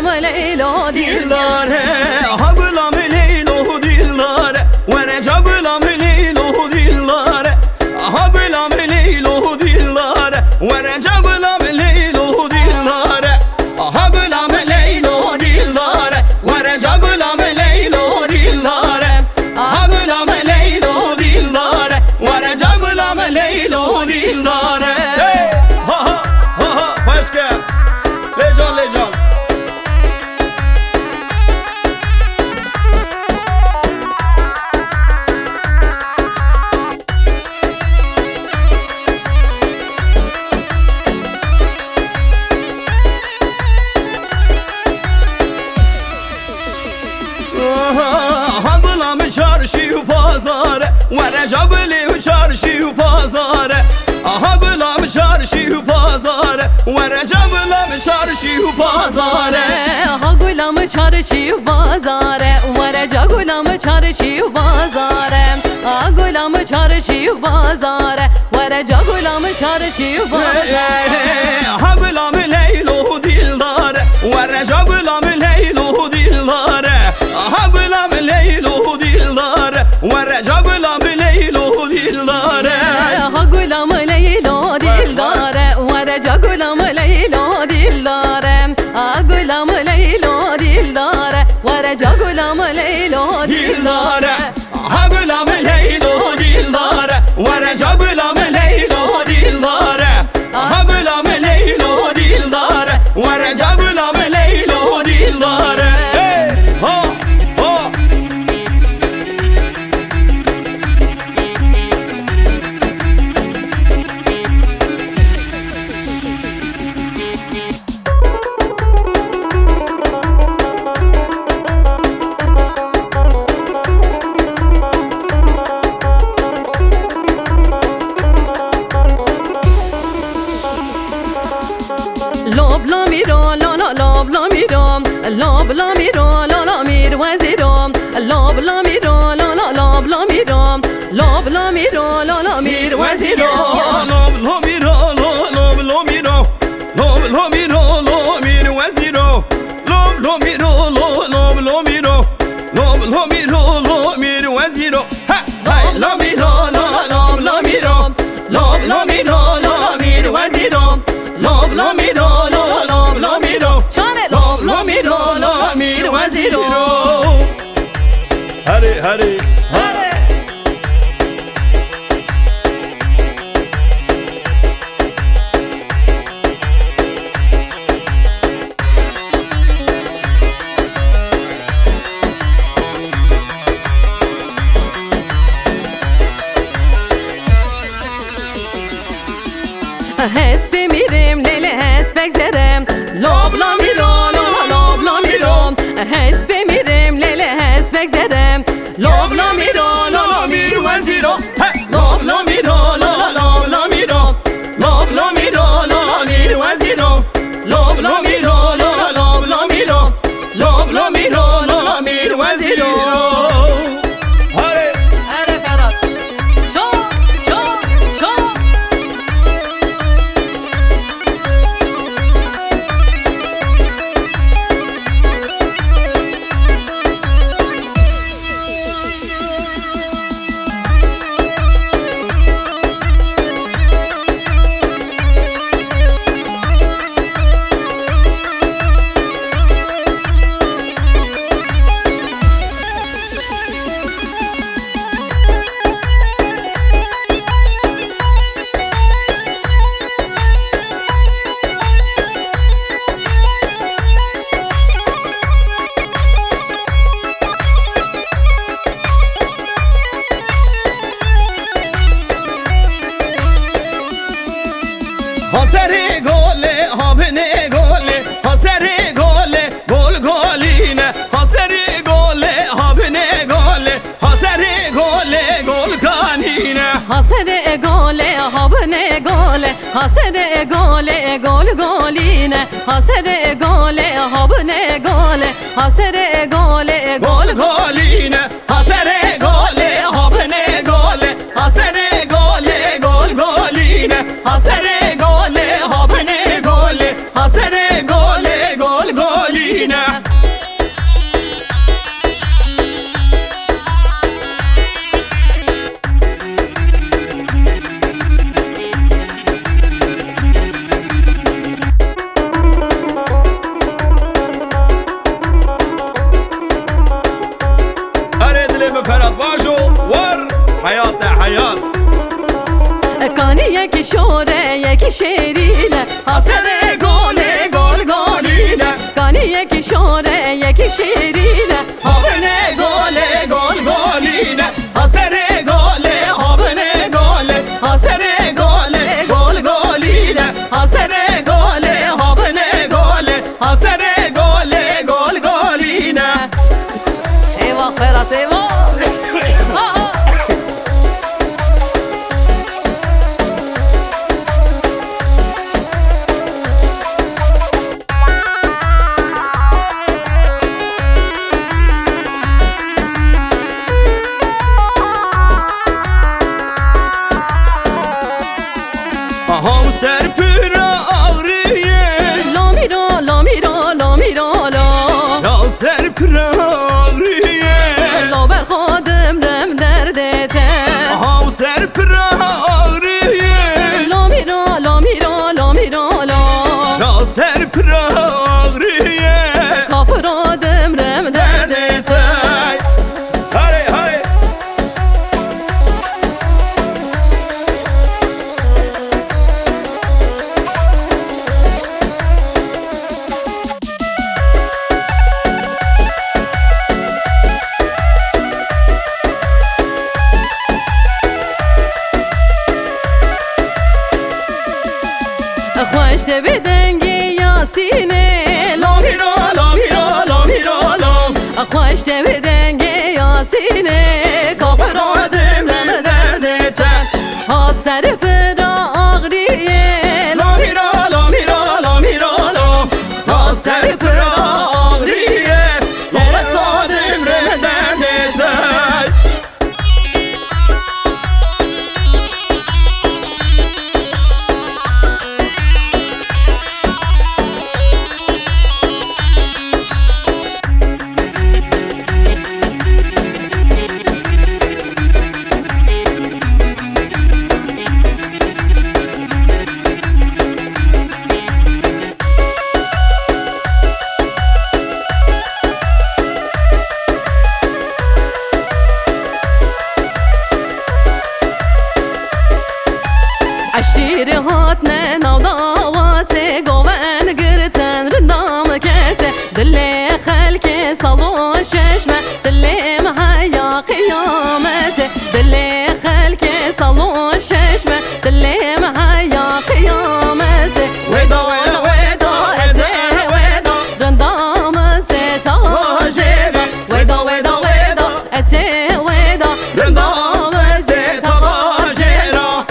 غلام لیلا دلداره ها غلام لیلا دلداره ورجا غلام لیلا دلداره ها غلام لیلا دلداره ورجا غلام لیلا دلداره ها غلام لیلا دلداره ورجا غلام لیلا دلداره ها غلام لیلا دلداره ورجا غلام لیلا دلداره ها ها ها başka lecan lecan ها غلام çarşı pazarı ورجا بلی çarşı pazarı ها غلام çarşı pazarı ورجا غلام çarşı pazarı ها غلام çarşı بازاره ورجا غلام çarşı بازاره ها غلام çarşı بازاره ورجا غلام çarşı بازاره ها غلام لیلا دلداره ورجا غلام لیلا دلداره ها غلام لیلا دلداره ورجا غلام لیلا دلداره ها غلام لیلا دلداره ورجا غلام لیلا دلداره ها غلام لیلا دلداره ورجا غلام لیلا دلداره ها غلام لیلا دلداره ورجا غلام لیلا دلداره ها غلام لیلا دلداره ورجا غلام لیلا دلداره ها ها لاب لا میرا لا لا لاب لا میرا لاب لا میرا لا لا میر وزیرام لاب لا میرا لا لا لاب لا میرا لاب لا میرا لا لا میر وزیرام لام لامیرا لام لامیرا لام لامیرا لامیر وزیرا لام لامیرا لام لامیرا لام لامیرا لامیر وزیرا های لامیرا لام لامیرا لام لامیرا لامیر وزیرا لام لامیرا لام لامیرا لام لامیرا لامیر وزیرا هری هری حسب میرم لیل حسب گذرم لاب لا میرا لا لا لاب لا میرا حسب میرم لیل حسب گذرم لاب لا میرا لا لا میر وزیرا لام لامیرا لام لامیرا لام لامیرا لامیر وزیرا لام لامیرا لام لامیرا لام لامیرا لامیر وزیرا هره اره فرات چون چون چون حسری گله هابنه گله حسری گله گل گلینه حسری گله هابنه گله حسری گله گل کانینه حسر گاله هابنه گاله حسر گاله گل گالینه حسر گاله هابنه گاله حسر گاله گل گلینه حسر گله هابنه گله حسر گله گل گلینه حسر گله هابنه گله حسر گله گل گلینه شوره یکی شیرینه حسره گله گل گلینه کانی یکی شوره یکی شیرینه هابنه گله گل گلینه حسره گله هابنه گله حسره گله گل گلینه حسره گله هابنه گله حسره گله گل گلینه ایوه خیرات ایوه هم سر پورا آغریه لامیرا لامیرا لامیرا لا یا سر پورا آغریه لا بر خودم دم دردته هم سر پورا آغریه لامیرا لامیرا لامیرا لا یا سر پورا آغریه کافر دم رم دردته هری هری خوش به دنگی یاسینه لامیرا لامیرا لامیرا لام خوش به دنگی یاسینه کافر آدم رم دردته ها سر پر آغریه لامیرا لامیرا لامیرا لام ها سر پر آغریه ترس آدم ره دردته عشیر هاتنه ناو داواته گوون گرتن رندام کته دل خلک صلو ششمه دل محیا قیامته دل خلک صلو ششمه دل محیا قیامته ودا ودا ودا اته ودا رندامته تاجبه ودا ودا ودا اته ودا رندامته تاجرا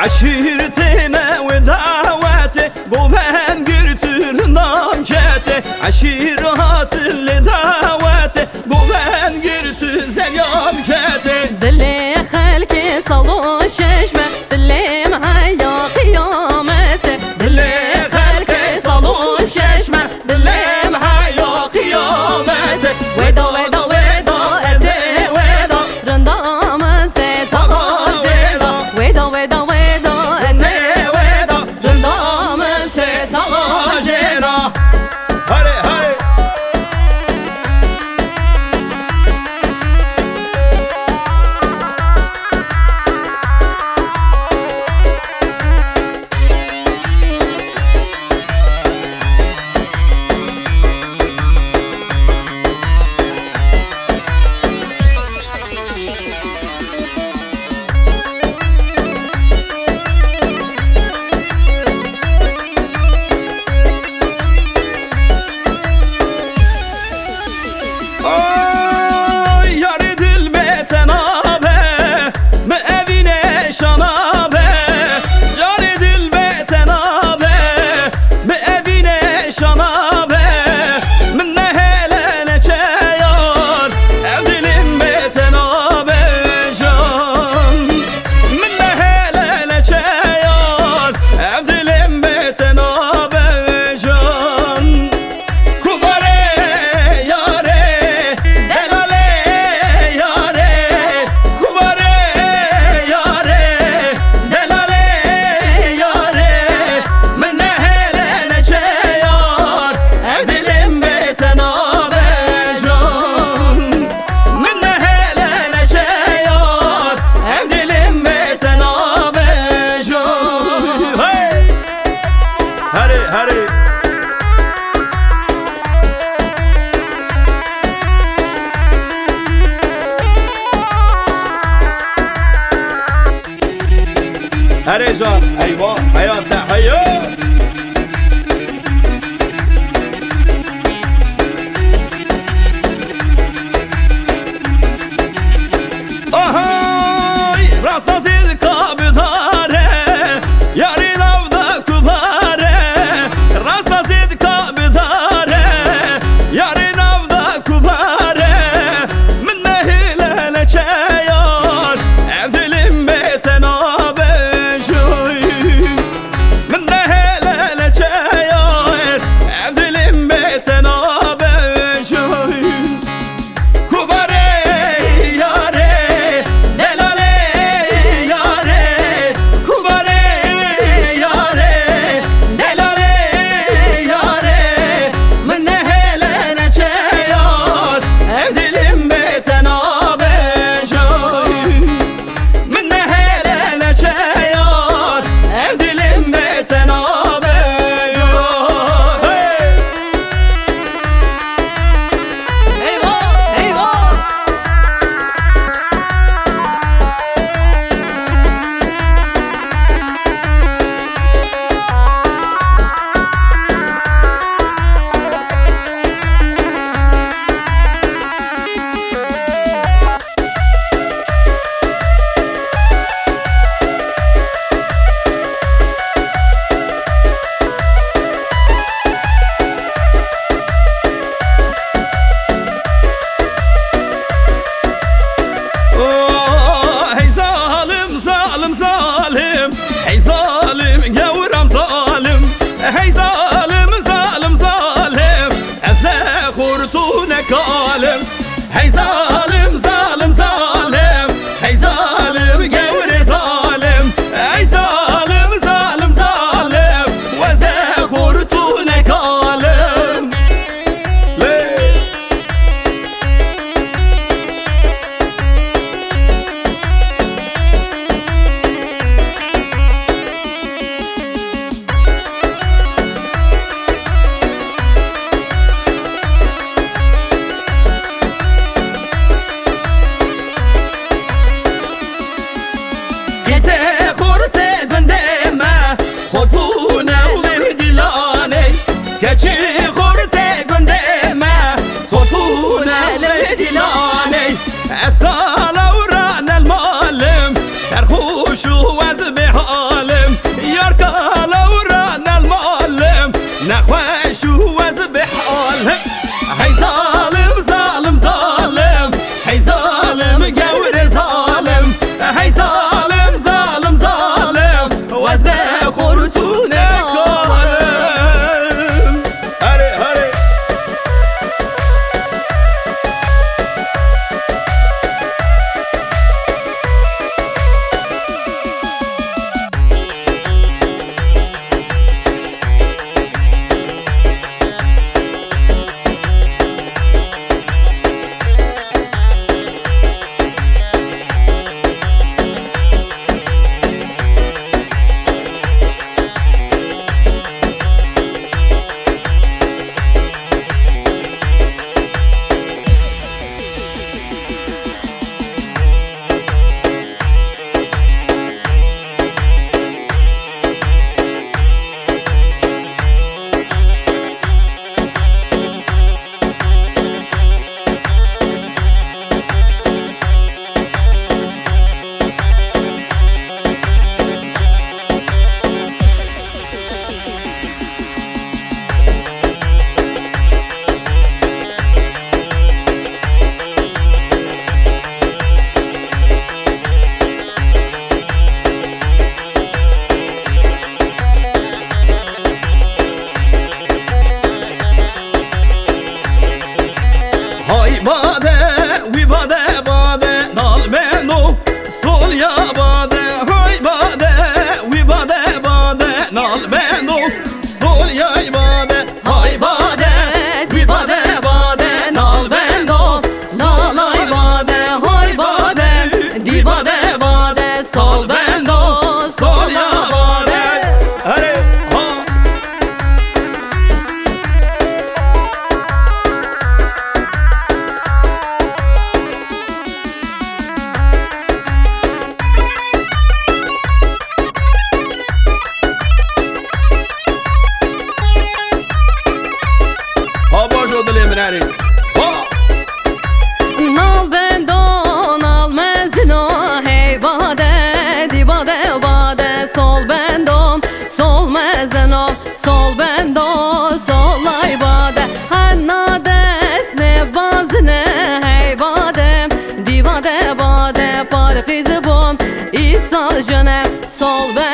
عشيرتنا ودعواتي بوفان قرتر نام كاتي عشيرات اللي دعواتي بوفان قرت زيام كاتي دل خلك صلو ششمه دل معايا قيامته دل خلك صلو ششمه دل معايا قيامتي ودا ودا ودا اته ودا رندامته تاجرا ودا ودا ودا اته ودا رندامته تاجرا هري هري هره جان ایوا حیات حیات هی ظالم ظالم ظالم هی ظالم گور ظالم هی ظالم ظالم ظالم وزه خورتون کالم هی ظالم ظالم ظالم هی ظالم گور ظالم هی ظالم ظالم ظالم وزن خورتون کالم هره هره ده پارخیز بام ای سال جنه سال و